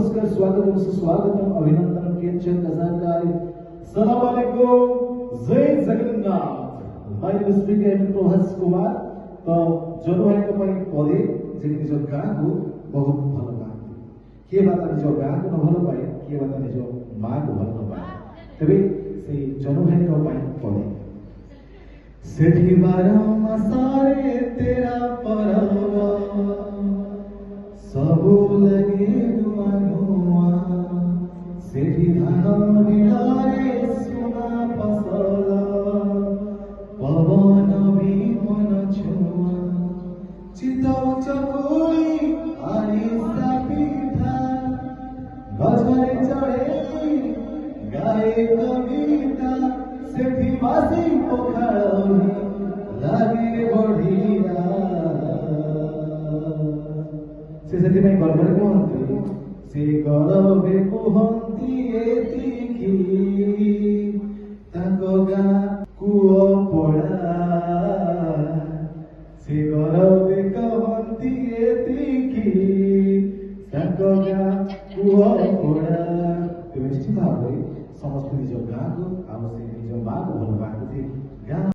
नमस्कार, स्वागतम, सुस्वागतम, अभिनंदन, केंचन, कसाकाय, सलाम अलैकुम, जय Jagannath. My name is speaker Prabhas Kumar. तो जन भाई को पई पदे जे निज गाँ को बहुत भल पाती, किए बात निज गाँ को न भल पाए, किए बात निज माँ को भल न पाए। तबे से जन भाई को पई पदे सेठी बारा मसारे तेरा परवा सबु लगे नुआ नुआ सेठी धान बिलारे सुना फसला पवन भी मन छुआ चितौ चकुली आरिसा पिठा गजरे चढ़े गाए कविता सेठी बासी पोखरी लागे बढ़िया से गर्भरे कहती से गौरवे कहती एतिकी ताको गाँ कुओ पड़ा से गौरवे कहती एतिकी ताको गाँ कुओ पड़ा। निश्चित भाव समस्त निज गाँ को आम से निज माँ को भल पाती गाँ